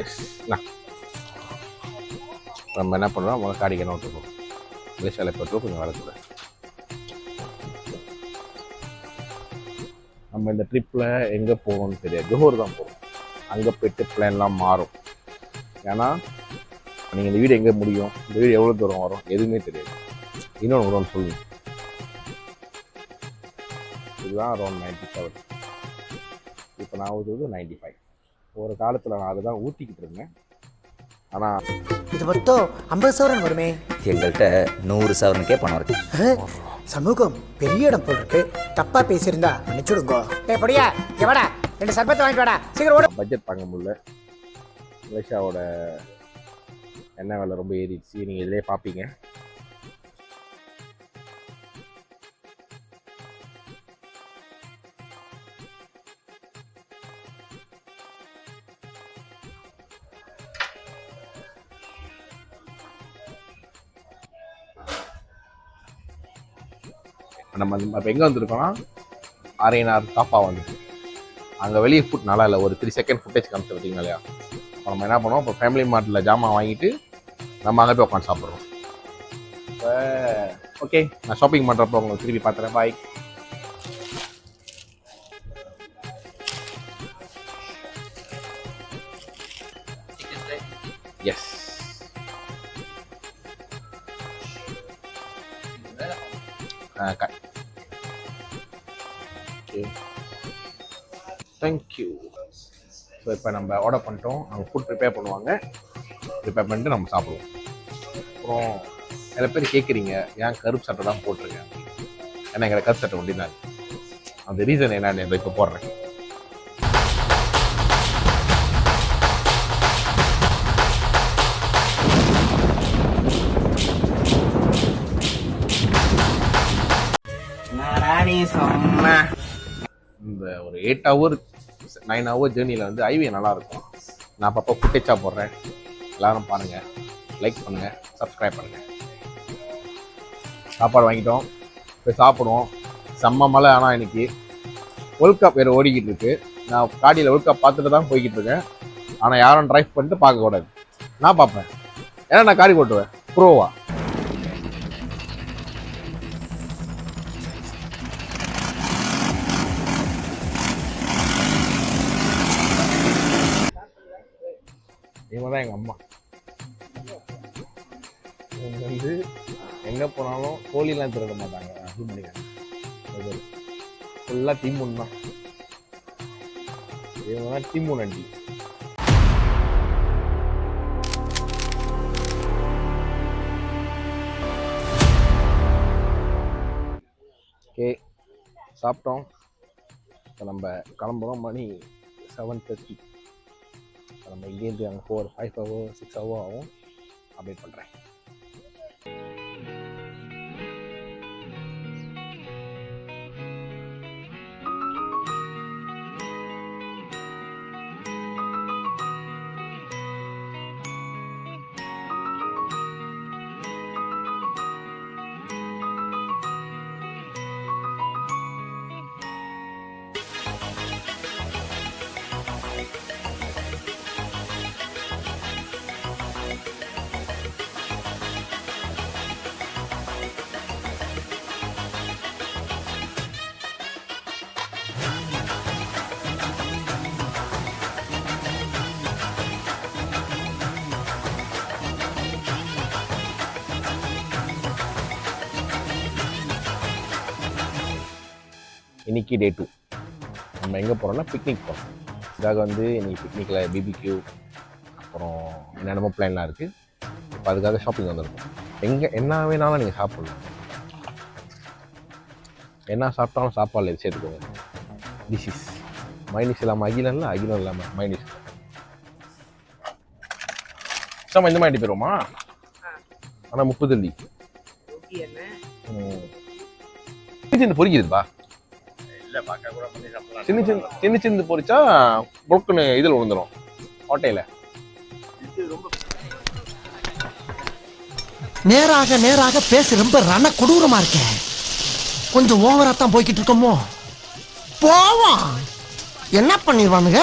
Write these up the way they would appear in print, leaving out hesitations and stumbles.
S நம்ம என்ன பண்ணுறோம் முதல்ல காடிக்கு நோட்டு போகும் மலேசியாவில் பெட்ரோல் கொஞ்சம் வரக்கூட நம்ம இந்த ட்ரிப்பில் எங்கே போகணும்னு தெரியாது ஜோஹர் தான் போகிறோம் அங்கே போய்ட்டு பிளான்லாம் மாறும் ஏன்னா நீங்கள் இந்த வீடு எங்கே முடியும் இந்த வீடு எவ்வளோ தூரம் வரும் எதுவுமே தெரியாது இன்னொன்று ஒன்று சொல்லுங்கள் இதுதான் அரௌண்ட் 97 இப்போ நான் ஊற்றுறது 95 ஒரு காலத்தில் நான் அதை தான் ஊற்றிக்கிட்டு இருந்தேன் ஆனால் இது மொத்தம் 50 சவரன் வருமே எங்கள்கிட்ட 100 சவரனுக்கே பணம் இருக்கு சமூகம் பெரிய இடம் போல் இருக்கு தப்பா பேசியிருந்தா மன்னிச்சுடுங்கோ படியா எவடா 2 சர்பத்தை வாங்கிட்டு வாடா சீக்கிரம் ஓட பட்ஜெட் தாங்க முடியல மலேசியாவோட எண்ணெய் விலை ரொம்ப ஏறிடுச்சு நீங்கள் இதிலே பார்ப்பீங்க நம்ம இப்போ எங்கே வந்திருக்கோம்னா அரையனார் தாப்பா வந்துட்டு அங்கே வெளியே ஃபுட் நல்லா இல்லை ஒரு 3 செகண்ட் ஃபுட்டேஜ் காமிச்சு பார்த்தீங்களா இல்லையா இப்போ நம்ம என்ன பண்ணுவோம் இப்போ ஃபேமிலி மார்ட்டில் ஜாமான் வாங்கிட்டு நம்ம அங்கே போய் உட்காந்து சாப்பிட்றோம் இப்போ ஓகே நான் ஷாப்பிங் பண்ணுறப்போ உங்களுக்கு திருப்பி பார்த்துறேன் பாய் எஸ் ஓகே தேங்க்யூ ஸோ இப்போ நம்ம ஆர்டர் பண்ணிட்டோம் அவங்க ஃபுட் ப்ரிப்பேர் பண்ணுவாங்க ப்ரிப்பேர் பண்ணிட்டு நம்ம சாப்பிடுவோம் அப்புறம் நிறைய பேர் கேட்குறீங்க ஏன் கருப்பு சட்டை தான் போட்டிருக்கேன் ஏன்னா எங்களை கருப்பு சட்டை ஒண்டி தான் அந்த ரீசன் என்னன்னு இப்போ போடுறேன் இந்த ஒரு 8 hour 9 hour ஜேர்னியில் வந்து ஹைவே நல்லாயிருக்கும் நான் அப்பப்போ ஃபுட்டேஜாக போடுறேன் எல்லோரும் பாருங்கள் லைக் பண்ணுங்கள் சப்ஸ்கிரைப் பண்ணுங்கள் சாப்பாடு வாங்கிட்டோம் போய் சாப்பிடுவோம் செம்ம மழை ஆனால் இன்னைக்கு வேர்ல்ட் கப் வேறு ஓடிக்கிட்டு இருக்கு நான் காடியில் வேர்ல்ட் கப் பார்த்துட்டு தான் போய்கிட்டு இருக்கேன் ஆனால் யாரும் ட்ரைவ் பண்ணிட்டு பார்க்கக்கூடாது நான் பார்ப்பேன் ஏன்னா நான் காடி ஓட்டுவேன் ப்ரோவா இவங்க தான் எங்கள் அம்மா இவங்க வந்து எங்கே போனாலும் கோழிலாம் திருட மாட்டாங்க அது பண்ணிக்காங்க ஃபுல்லாக டீமுன் தான் இவங்க தான் டீமுன் அண்டி ஓகே சாப்பிட்டோம் இப்போ நம்ம கிளம்புறோம் மணி 7:30 நம்ம இங்கேருந்து அங்கே 5 hour 6 hour ஆகும் அப்டேட் பண்ணுறேன் இன்னைக்கு டே 2 நம்ம எங்கே போகிறோம்னா பிக்னிக் போகிறோம் இதுக்காக வந்து இன்னைக்கு பிக்னிக்கில் பிபிக்யூ அப்புறம் என்னென்னமோ பிளான்லாம் இருக்குது இப்போ அதுக்காக ஷாப்பிங் வந்திருக்கோம் எங்கே என்ன வேணாலும் நீங்கள் சாப்பிடலாம் என்ன சாப்பிட்டாலும் சாப்பாடில் இது சேர்த்துக்கோங்க திஸ் இஸ் மைனஸ் இல்லாமல் அகிலம் இல்லை அகிலம் இல்லாமல் மைனஸ் சார் இந்த மாதிரி போயிடுவோமா ஆனால் 30 அள்ளி சின்ன பொறிக்குதுப்பா சின்ன சின்ன பொறிச்சா பொருக்குன்னு இதில் விழுந்துடும் ஓட்டையில் நேராக நேராக பேச ரொம்ப ரண கொடூரமா இருக்க கொஞ்சம் ஓவரா தான் போய்கிட்டு இருக்கோமோ போவோம் என்ன பண்ணிடுவானுங்க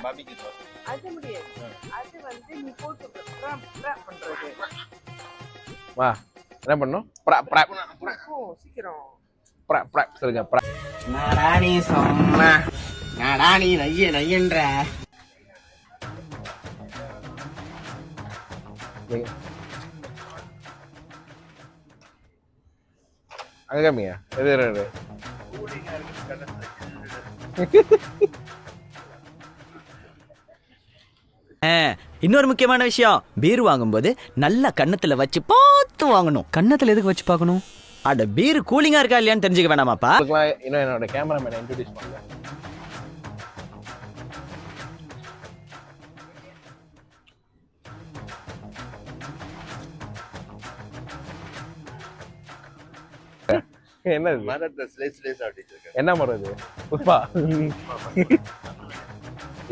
பாபிக்கு சாஸ். அது முடியாது. அது வந்து நீ போட்டு பண்றது. வா என்ன பண்ணும் ப்ரா ப்ரா ஓ சீக்கிரம். ப்ரா ப்ரா சொல்லுங்க ப்ரா. நாடா நீ சொன்ன நாடா நீ நையன்ற அங்க காமிங்க. இது இன்னொரு முக்கியமான விஷயம், பீர் வாங்கும்போது நல்லா கன்னத்துல வச்சு பார்த்து வாங்கணும். கன்னத்துல எதுக்கு வச்சு பார்க்கணும்? அட பீர் கூலிங்கா இருக்கா இல்லையான்னு தெரிஞ்சுக்க வேணாமாப்பா? இன்னும் என்னோட கேமராமேனை இன்ட்ரோடியூஸ் பண்ணுங்க. என்ன மரத்தை ஸ்லைஸ் ஆட்டிட்டு இருக்கேன். என்ன மரம் இது? புஷ்பா.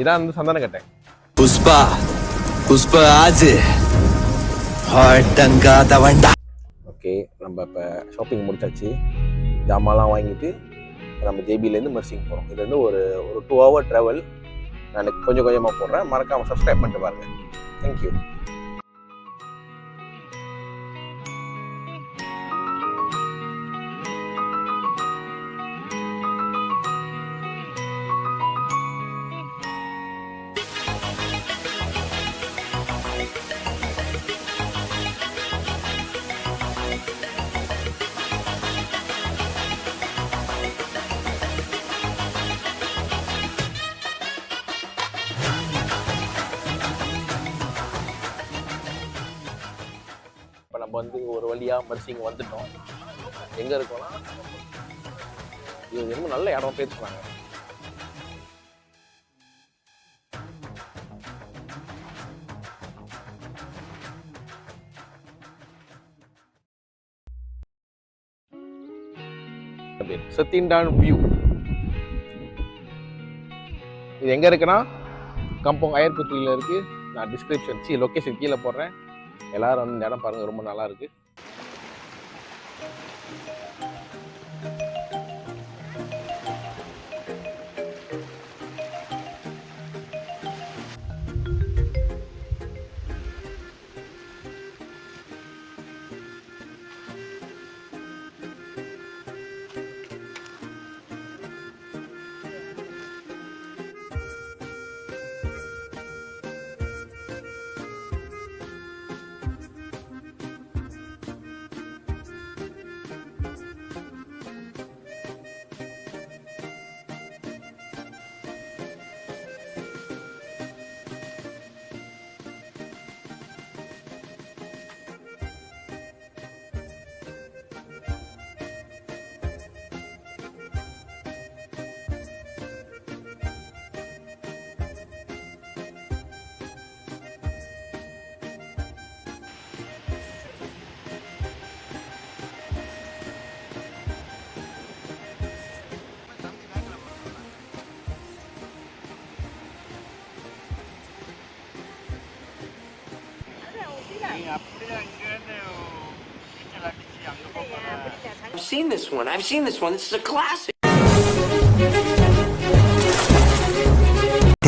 இதான் வந்து சந்தன கட்டை. पुष्पा पुष्पा आज டங்கா தவண்டா. ஓகே, நம்ம இப்போ ஷாப்பிங் முடிச்சாச்சு. ஜாமான்லாம் வாங்கிட்டு நம்ம ஜேபிலேருந்து மெர்சிங் போகிறோம். இது வந்து ஒரு 2 hour ட்ராவல். நான் கொஞ்சம் கொஞ்சமாக போடுறேன். மறக்காமல் சப்ஸ்கிரைப் பண்ணிட்டு பாருங்கள். தேங்க்யூ. இப்போ நம்ம வந்து ஒரு வழியாக மெர்சிங் வந்துட்டோம். எங்கே இருக்கோம்னா, இது ரொம்ப நல்ல இடம் பேசுவாங்க. சத்தின்டான் வியூ. இது எங்கே இருக்குன்னா கம்போங் அயர்குத்தியில் இருக்குது. நான் டிஸ்கிரிப்ஷன் லொக்கேஷன் கீழே போடுறேன். எல்லாரும் வந்து இந்த இடம் பாருங்க, ரொம்ப நல்லா இருக்கு. I've seen this one. This is a classic.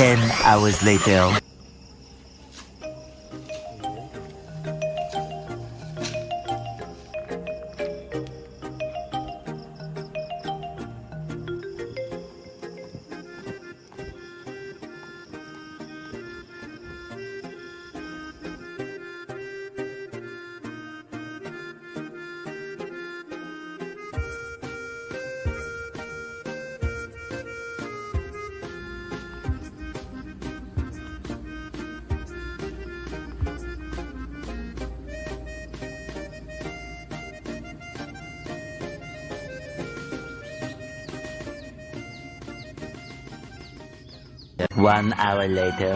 10 hours later. One hour later.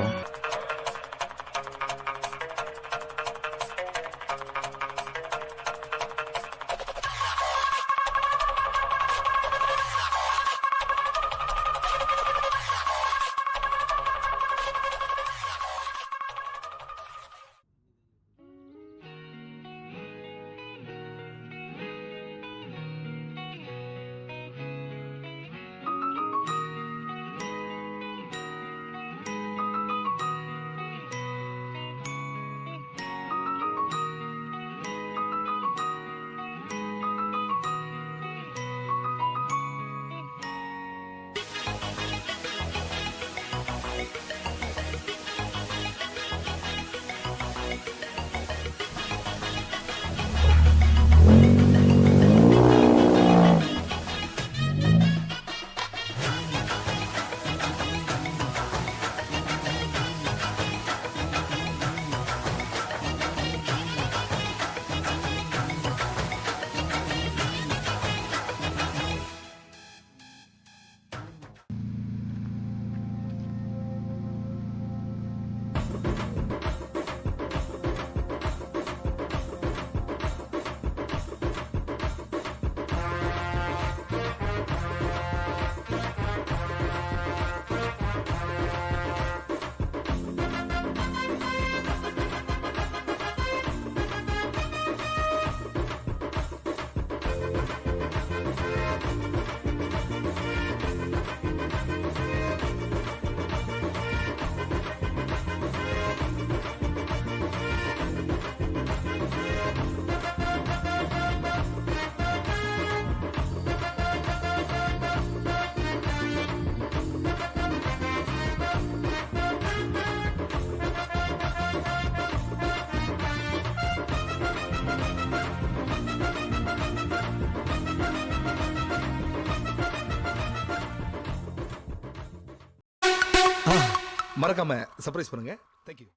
மறக்காம சர்ப்ரைஸ் பண்ணுங்க. தேங்க்யூ.